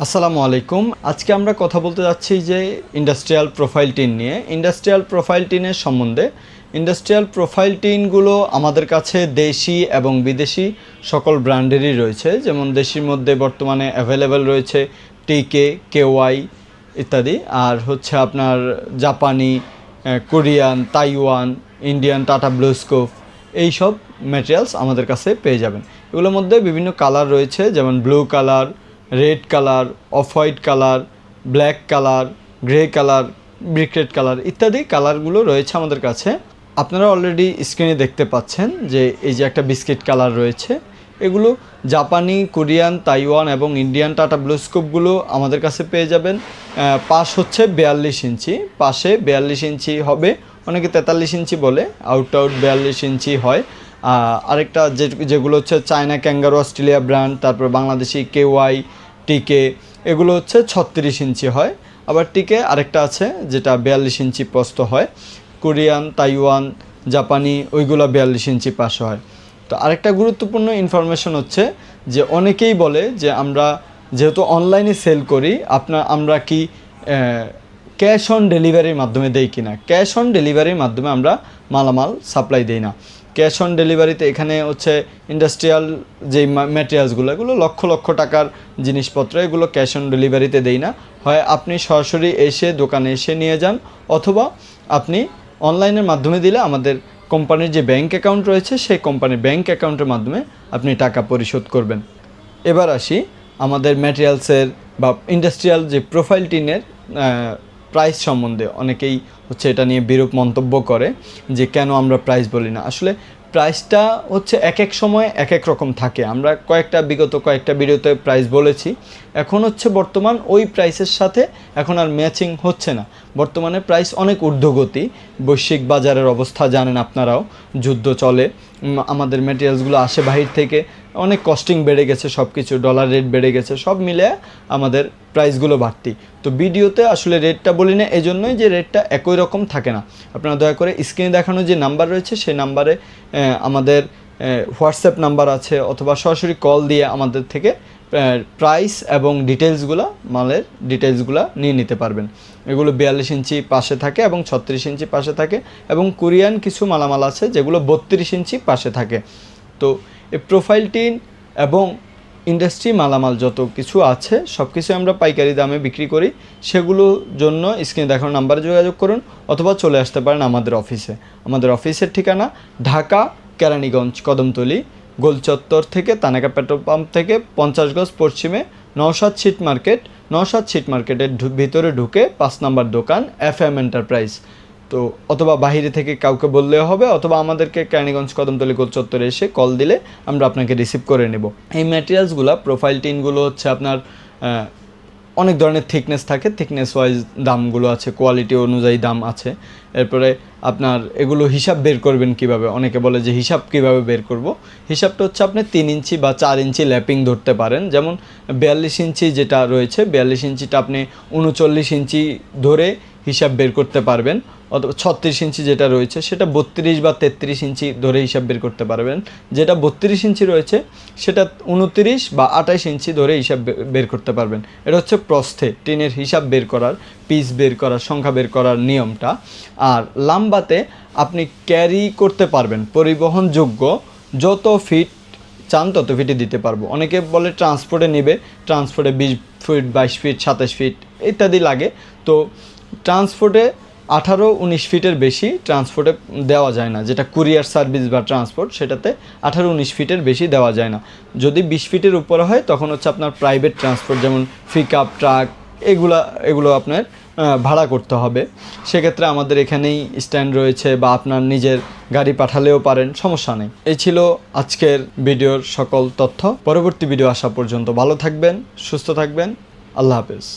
আসসালামু আলাইকুম। আজকে আমরা কথা বলতে যাচ্ছি যে ইন্ডাস্ট্রিয়াল প্রোফাইল টিন নিয়ে। ইন্ডাস্ট্রিয়াল প্রোফাইল টিনের সম্বন্ধে ইন্ডাস্ট্রিয়াল প্রোফাইল টিনগুলো আমাদের কাছে দেশি এবং বিদেশি সকল ব্র্যান্ডেরই রয়েছে। যেমন দেশির মধ্যে বর্তমানে অ্যাভেলেবেল রয়েছে টিকে, কেওয়াই ইত্যাদি। আর হচ্ছে আপনার জাপানি, কোরিয়ান, তাইওয়ান, ইন্ডিয়ান টাটা ব্লুস্কোপ, এইসব ম্যাটেরিয়ালস আমাদের কাছে পেয়ে যাবেন। এগুলোর মধ্যে বিভিন্ন কালার রয়েছে, যেমন blue colour, red colour, off white colour, black colour, grey colour, brick red colour ইত্যাদি কালারগুলো রয়েছে আমাদের কাছে। আপনারা অলরেডি স্ক্রিনে দেখতে পাচ্ছেন যে এই যে একটা বিস্কিট কালার রয়েছে। এগুলো জাপানি, কোরিয়ান, তাইওয়ান এবং ইন্ডিয়ান টাটা ব্লুস্কোপগুলো আমাদের কাছে পেয়ে যাবেন। পাশ হচ্ছে 42 ইঞ্চি, পাশে 42 ইঞ্চি হবে, অনেকে 43 ইঞ্চি বলে, আউট 42 ইঞ্চি হয়। আরেকটা যেগুলো হচ্ছে চায়না ক্যাঙ্গারু, অস্ট্রেলিয়া ব্র্যান্ড, তারপর বাংলাদেশি কেওয়াই, টিকে, এগুলো হচ্ছে 36 ইঞ্চি হয়। আবার টিকে আরেকটা আছে যেটা 42 ইঞ্চি প্রস্থ হয়। কোরিয়ান, তাইওয়ান, জাপানি ওইগুলো 42 ইঞ্চি পাশে হয়। তো আরেকটা গুরুত্বপূর্ণ ইনফরমেশন হচ্ছে যে অনেকেই বলে যে আমরা যেহেতু অনলাইনে সেল করি, আমরা কি ক্যাশ অন ডেলিভারির মাধ্যমে দেই কিনা। ক্যাশ অন ডেলিভারির মাধ্যমে আমরা মালামাল সাপ্লাই দিই না। ক্যাশ অন ডেলিভারিতে এখানে হচ্ছে ইন্ডাস্ট্রিয়াল যেই ম্যাটেরিয়ালসগুলো, এগুলো লক্ষ লক্ষ টাকার জিনিসপত্র, এগুলো ক্যাশ অন ডেলিভারিতে দেই না। হয় আপনি সরাসরি এসে দোকানে এসে নিয়ে যান, অথবা আপনি অনলাইনের মাধ্যমে দিলে আমাদের কোম্পানির যে ব্যাংক অ্যাকাউন্ট রয়েছে সেই কোম্পানির ব্যাংক অ্যাকাউন্টের মাধ্যমে আপনি টাকা পরিশোধ করবেন। এবার আসি আমাদের ম্যাটেরিয়ালসের বা ইন্ডাস্ট্রিয়াল যে প্রোফাইল টিনের প্রাইস সম্বন্ধে। অনেকেই হচ্ছে এটা নিয়ে বিরূপ মন্তব্য করে যে কেন আমরা প্রাইস বলি না। আসলে প্রাইসটা হচ্ছে এক এক সময় এক এক রকম থাকে। আমরা বিগত কয়েকটা ভিডিওতে প্রাইস বলেছি। এখন হচ্ছে বর্তমান ওই প্রাইসের সাথে এখন আর ম্যাচিং হচ্ছে না। বর্তমানে প্রাইস অনেক ঊর্ধ্বগতি। বৈশ্বিক বাজারের অবস্থা জানেন আপনারাও, যুদ্ধ চলে, আমাদের ম্যাটেরিয়ালসগুলো আসে বাহির থেকে, অনেক কস্টিং বেড়ে গেছে, সব কিছু ডলার রেট বেড়ে গেছে, সব মিলে আমাদের প্রাইসগুলো বাড়তি। তো ভিডিওতে আসলে রেটটা বলি না, এজন্যই যে রেটটা একই রকম থাকে না। আপনারা দয়া করে স্ক্রিনে দেখানো যে নাম্বার রয়েছে সেই নাম্বারে আমাদের হোয়াটসঅ্যাপ নাম্বার আছে, অথবা সরাসরি কল দিয়ে আমাদের থেকে প্রাইস এবং ডিটেলসগুলো, মালের ডিটেলসগুলো নিয়ে নিতে পারবেন। এগুলো 42 ইঞ্চি পাশে থাকে এবং 36 ইঞ্চি পাশে থাকে, এবং কোরিয়ান কিছু মালামাল আছে যেগুলো 32 ইঞ্চি পাশে থাকে। তো এই প্রোফাইল টিন এবং ইন্ডাস্ট্রি মালামাল যত কিছু আছে সব কিছু আমরা পাইকারি দামে বিক্রি করি। সেগুলোর জন্য স্ক্রিনে দেখানো নাম্বারে যোগাযোগ করুন, অথবা চলে আসতে পারেন আমাদের অফিসে। আমাদের অফিসের ঠিকানা ঢাকা কেরানীগঞ্জ, কদমতলী, গোলচত্বর থেকে তানাকা পেট্রোল পাম্প থেকে 50 গজ পশ্চিমে Naushad seat market. Naushad seat মার্কেটের ভিতরে ঢুকে 5 নম্বর দোকান FM এন্টারপ্রাইজ। তো অথবা বাহিরে থেকে কাউকে বললেও হবে, অথবা আমাদেরকে কেরানীগঞ্জ কদমতলী গোলচত্বরে এসে কল দিলে আমরা আপনাকে রিসিভ করে নেব। এই ম্যাটেরিয়ালসগুলো, প্রোফাইল টিনগুলো হচ্ছে আপনার অনেক ধরনের থিকনেস থাকে, থিকনেস ওয়াইজ দামগুলো আছে, কোয়ালিটি অনুযায়ী দাম আছে। এরপরে আপনার এগুলো হিসাব বের করবেন কিভাবে, অনেকে বলে যে হিসাব কিভাবে বের করব। হিসাবটা হচ্ছে আপনি 3 ইঞ্চি বা 4 ইঞ্চি ল্যাপিং ধরতে পারেন। যেমন 42 ইঞ্চি যেটা রয়েছে, 42 ইঞ্চিটা আপনি 39 ইঞ্চি ধরে হিসাব বের করতে পারবেন, অথবা 36 ইঞ্চি যেটা রয়েছে সেটা 32 বা 33 ইঞ্চি ধরে হিসাব বের করতে পারবেন। যেটা 32 ইঞ্চি রয়েছে সেটা 29 বা 28 ইঞ্চি ধরে হিসাব বের করতে পারবেন। এটা হচ্ছে প্রস্থে টিনের হিসাব বের করার, পিস বের করার, সংখ্যা বের করার নিয়মটা। আর লাম্বাতে আপনি ক্যারি করতে পারবেন, পরিবহনযোগ্য যত ফিট চান তত ফিটে দিতে পারবো। অনেকে বলে ট্রান্সপোর্টে নেবে, ট্রান্সপোর্টে 20 ফিট, 22 ফিট, 27 ফিট ইত্যাদি লাগে। তো ট্রান্সপোর্টে 18-19 ফিটের বেশি ট্রান্সপোর্টে দেওয়া যায় না। যেটা কুরিয়ার সার্ভিস বা ট্রান্সপোর্ট, সেটাতে 18-19 ফিটের বেশি দেওয়া যায় না। যদি 20 ফিটের উপরে হয় তখন হচ্ছে আপনার প্রাইভেট ট্রান্সপোর্ট, যেমন পিকআপ, ট্রাক, এগুলো আপনার ভাড়া করতে হবে। সেক্ষেত্রে আমাদের এখানেই স্ট্যান্ড রয়েছে, বা আপনার নিজের গাড়ি পাঠালেও পারেন, সমস্যা নেই। এই ছিল আজকের ভিডিওর সকল তথ্য। পরবর্তী ভিডিও আসা পর্যন্ত ভালো থাকবেন, সুস্থ থাকবেন। আল্লাহ হাফেজ।